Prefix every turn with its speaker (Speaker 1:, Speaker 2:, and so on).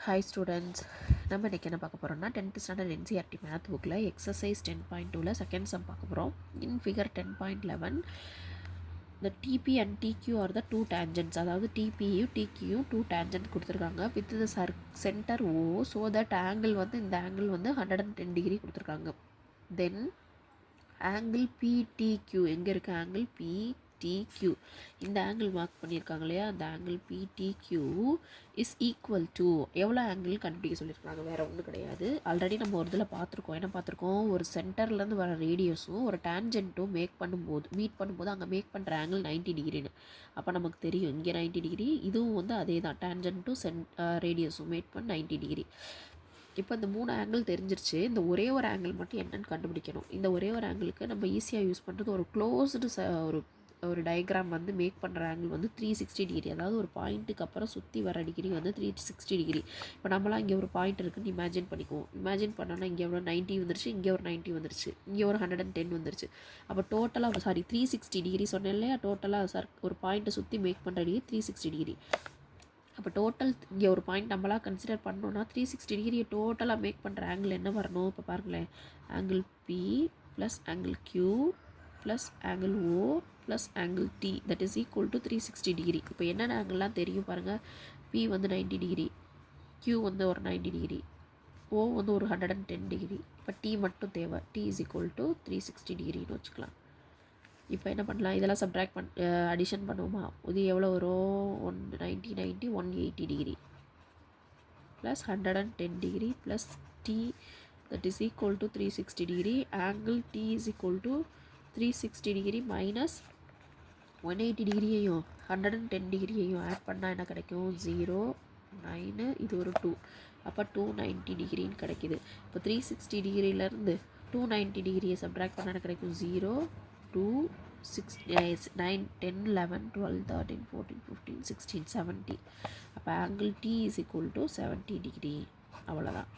Speaker 1: Hi students, நம்ம இன்றைக்கி என்ன பார்க்க போகிறோம்னா 10th ஸ்டாண்டர்ட் என்சிஆர்டி மேத் புக்கில் எக்ஸசைஸ் 10.2ல் செகண்ட் சம் பார்க்க போகிறோம். இன் figure 10.11 the TP and TQ are the two tangents. அதாவது TPயும் TQயும் டூ டேஞ்சன்ட் கொடுத்துருக்காங்க with the centre O, so that angle வந்து இந்த ஆங்கிள் வந்து 110 டிகிரி கொடுத்துருக்காங்க. தென் ஆங்கிள் PTQ எங்கே இருக்குது? ஆங்கிள் PTQ இந்த ஆங்கிள் மார்க் பண்ணியிருக்காங்க இல்லையா, அந்த angle PTQ is equal to எவ்வளோ ஆங்கிள் கண்டுபிடிக்க சொல்லியிருக்காங்க, வேறு ஒன்றும் கிடையாது. ஆல்ரெடி நம்ம ஒரு இதில் பார்த்துருக்கோம். என்ன பார்த்துருக்கோம்? ஒரு சென்டர்லேருந்து வர ரேடியஸும் ஒரு டேஞ்சன்ட்டும் மீட் பண்ணும்போது அங்கே மேக் பண்ணுற ஆங்கிள் 90 டிகிரின்னு. அப்போ நமக்கு தெரியும் இங்கே 90 டிகிரி, இதுவும் வந்து அதே தான், டேஞ்சன்ட்டும் ரேடியஸும் மேக் பண்ண 90 டிகிரி. இப்போ இந்த 3 ஆங்கிள் தெரிஞ்சிருச்சு. இந்த ஒரே ஒரு ஆங்கிள் மட்டும் என்னன்னு கண்டுபிடிக்கணும். இந்த ஒரே ஒரு ஆங்கிளுக்கு நம்ம ஈஸியாக யூஸ் பண்ணுறது ஒரு க்ளோஸ்டு ஒரு டயக்ராம் வந்து மேக் பண்ணுற ஆங்கிள் வந்து 360 டிகிரி. அதாவது ஒரு பாயிண்ட்டுக்கு அப்புறம் சுற்றி வர டிகிரி வந்து 360 டிகிரி. இப்போ நம்மளாம் இங்கே ஒரு பாயிண்ட் இருக்குன்னு இமேஜின் பண்ணிக்குவோம். இமேஜின் பண்ணோன்னா இங்கே எவ்வளோ 90 வந்துருச்சு, இங்கே ஒரு 90 வந்துருச்சு, இங்கே ஒரு 110 வந்துருச்சு. அப்போ டோட்டலாக 360 டிகிரி சொன்னேன் இல்லையா, டோட்டலாக ஒரு பாயிண்ட்டை சுற்றி மேக் பண்ணுற டிகிரி 360 டிகிரி. அப்போ டோட்டல் இங்கே ஒரு பாயிண்ட் நம்மளாக கன்சிடர் பண்ணோன்னா 360 டிகிரியை டோட்டலாக மேக் பண்ணுற ஆங்கிள் என்ன வரணும்? இப்போ பாருங்களேன், angle P plus angle Q plus angle O plus angle T that is equal to 360 degree. இப்போ என்னென்ன ஆங்கிள்லாம் தெரியும் பாருங்கள். P வந்து 90 டிகிரி, Q வந்து ஒரு 90 டிகிரி, O வந்து ஒரு 110 டிகிரி. இப்போ T மட்டும் தேவை. T இஸ் ஈக்குவல் டு 360 டிகிரின்னு வச்சுக்கலாம். இப்போ என்ன பண்ணலாம்? இதெல்லாம் சப்ட்ராக்ட் அடிஷன் பண்ணுவோமா? இது எவ்வளோ வரும்? 190 180 degree plus 110 degree plus T that is equal to 360 degree. Angle T is equal to 360 degree minus 180 டிகிரியையும் 110 டிகிரியையும் ஆட் பண்ணால் என்ன கிடைக்கும்? 0 9, இது ஒரு 2, அப்போ 290 டிகிரின்னு கிடைக்கிது. இப்போ 360 டிகிரியிலேருந்து 290 டிகிரியை சப்ட்ராக்ட் பண்ணால் என்ன கிடைக்கும்? 0 2 6 9 10 11 12 13 14 15 16 17. அப்போ angle T is equal to 70 degree. அவ்வளோதான்.